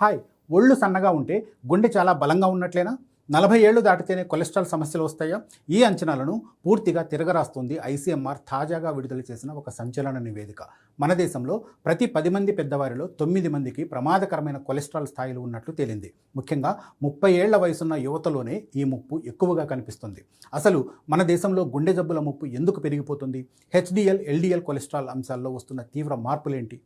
Hi. ఒళ్ళు సన్నగా ఉంటే గుండె చాలా బలంగా ఉన్నట్లేనా? 40 ఏళ్లు దాటితేనే కొలెస్ట్రాల్ సమస్యలు వస్తాయా? ఈ అంచనాలను పూర్తిగా తిరగరాస్తుంది ఐసీఎంఆర్ తాజాగా విడుదల చేసిన ఒక సంచలన నివేదిక. మన దేశంలో ప్రతి 10 మంది పెద్దవారిలో 9 మందికి ప్రమాదకరమైన కొలెస్ట్రాల్ స్థాయిలు ఉన్నట్లు తేలింది. ముఖ్యంగా 30 ఏళ్ల వయసున్న యువతలోనే ఈ ముప్పు ఎక్కువగా కనిపిస్తుంది. అసలు మన దేశంలో గుండె జబ్బుల ముప్పు ఎందుకు పెరిగిపోతుంది? హెచ్డిఎల్, ఎల్డిఎల్ కొలెస్ట్రాల్ అంశాల్లో వస్తున్న తీవ్ర మార్పులేంటి?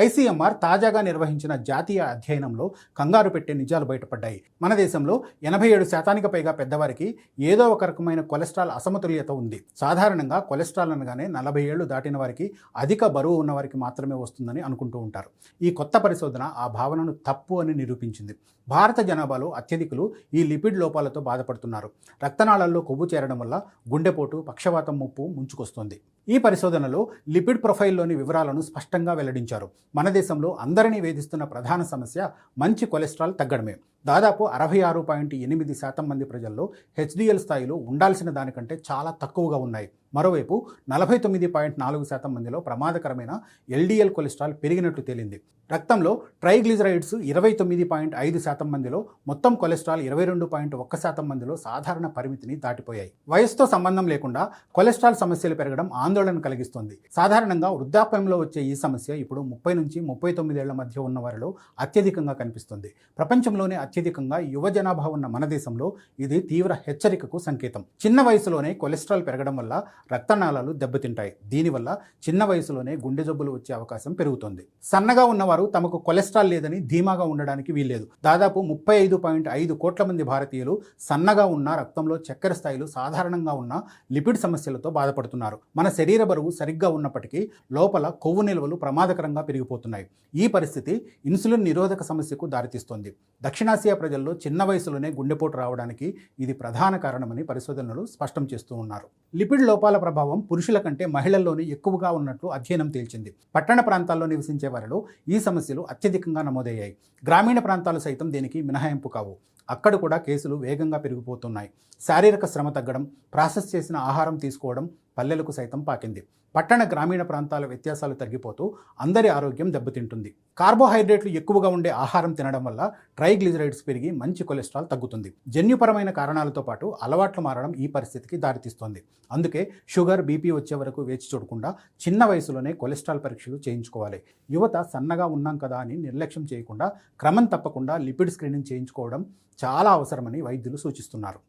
ఐసీఎంఆర్ తాజాగా నిర్వహించిన జాతీయ అధ్యయనంలో కంగారు పెట్టే నిజాలు బయటపడ్డాయి. మన దేశంలో 87% పైగా పెద్దవారికి ఏదో ఒక రకమైన కొలెస్ట్రాల్ అసమతుల్యత ఉంది. సాధారణంగా కొలెస్ట్రాల్ అనగానే 40 ఏళ్లు దాటిన వారికి, అధిక బరువు ఉన్నవారికి మాత్రమే వస్తుందని అనుకుంటూ ఉంటారు. ఈ కొత్త పరిశోధన ఆ భావనను తప్పు అని నిరూపించింది. భారత జనాభాలో అత్యధికులు ఈ లిపిడ్ లోపాలతో బాధపడుతున్నారు. రక్తనాళాల్లో కొవ్వు చేరడం వల్ల గుండెపోటు, పక్షవాతం ముప్పు ముంచుకొస్తుంది. ఈ పరిశోధనలో లిపిడ్ ప్రొఫైల్లోని వివరాలను స్పష్టంగా వెల్లడించారు. మన దేశంలో అందరినీ వేధిస్తున్న ప్రధాన సమస్య మంచి కొలెస్ట్రాల్ తగ్గడమే. దాదాపు 66.8% మంది ప్రజల్లో హెచ్డిఎల్ స్థాయిలు ఉండాల్సిన దానికంటే చాలా తక్కువగా ఉన్నాయి. మరోవైపు 49.4% మందిలో ప్రమాదకరమైన ఎల్డిఎల్ కొలెస్ట్రాల్ పెరిగినట్లు తేలింది. రక్తంలో ట్రైగ్లిజరైడ్స్ 29.5% మందిలో, మొత్తం కొలెస్ట్రాల్ 22.1% మందిలో సాధారణ పరిమితిని దాటిపోయాయి. వయసుతో సంబంధం లేకుండా కొలెస్ట్రాల్ సమస్యలు పెరగడం ఆందోళన కలిగిస్తుంది. సాధారణంగా వృద్ధాప్యంలో వచ్చే ఈ సమస్య ఇప్పుడు 30 నుంచి 39 ఏళ్ల మధ్య ఉన్న వారిలో అత్యధికంగా కనిపిస్తుంది. ప్రపంచంలోనే అత్యధికంగా యువ జనాభా ఉన్న మన దేశంలో ఇది తీవ్ర హెచ్చరికకు సంకేతం. చిన్న వయసులోనే కొలెస్ట్రాల్ పెరగడం వల్ల రక్తనాళాలు దెబ్బతింటాయి. దీనివల్ల చిన్న వయసులోనే గుండె జబ్బులు వచ్చే అవకాశం పెరుగుతుంది. సన్నగా ఉన్నవారు తమకు కొలెస్ట్రాల్ లేదని ధీమాగా ఉండడానికి వీల్లేదు. దాదాపు 35.5 కోట్ల మంది భారతీయులు సన్నగా ఉన్న, రక్తంలో చక్కెర స్థాయిలు సాధారణంగా ఉన్న, లిపిడ్ సమస్యలతో బాధపడుతున్నారు. మన శరీర బరువు సరిగ్గా ఉన్నప్పటికీ లోపల కొవ్వు నిల్వలు ప్రమాదకరంగా పెరిగిపోతున్నాయి. ఈ పరిస్థితి ఇన్సులిన్ నిరోధక సమస్యకు దారితీస్తుంది. దక్షిణాసియా ప్రజల్లో చిన్న వయసులోనే గుండెపోటు రావడానికి ఇది ప్రధాన కారణమని పరిశోధనలు స్పష్టం చేస్తూ ఉన్నారు. లిపిడ్ లోపాల ప్రభావం పురుషుల కంటే మహిళల్లోనే ఎక్కువగా ఉన్నట్లు అధ్యయనం తేల్చింది. పట్టణ ప్రాంతాల్లో నివసించే వారిలో ఈ సమస్యలు అత్యధికంగా నమోదయ్యాయి. గ్రామీణ ప్రాంతాలు సైతం దీనికి మినహాయింపు కావు. అక్కడ కూడా కేసులు వేగంగా పెరిగిపోతున్నాయి. శారీరక శ్రమ తగ్గడం, ప్రాసెస్ చేసిన ఆహారం తీసుకోవడం పల్లెలకు సైతం పాకింది. పట్టణ గ్రామీణ ప్రాంతాల వ్యత్యాసాలు తగ్గిపోతూ అందరి ఆరోగ్యం దెబ్బతింటుంది. కార్బోహైడ్రేట్లు ఎక్కువగా ఉండే ఆహారం తినడం వల్ల ట్రైగ్లిజరైడ్స్ పెరిగి మంచి కొలెస్ట్రాల్ తగ్గుతుంది. జన్యుపరమైన కారణాలతో పాటు అలవాట్లు మారడం ఈ పరిస్థితికి దారితీస్తుంది. అందుకే షుగర్, బీపీ వచ్చే వరకు వేచి చూడకుండా చిన్న వయసులోనే కొలెస్ట్రాల్ పరీక్షలు చేయించుకోవాలి. యువత సన్నగా ఉన్నాం కదా అని నిర్లక్ష్యం చేయకుండా క్రమం తప్పకుండా లిపిడ్ స్క్రీనింగ్ చేయించుకోవడం చాలా అవసరమని వైద్యులు సూచిస్తున్నారు.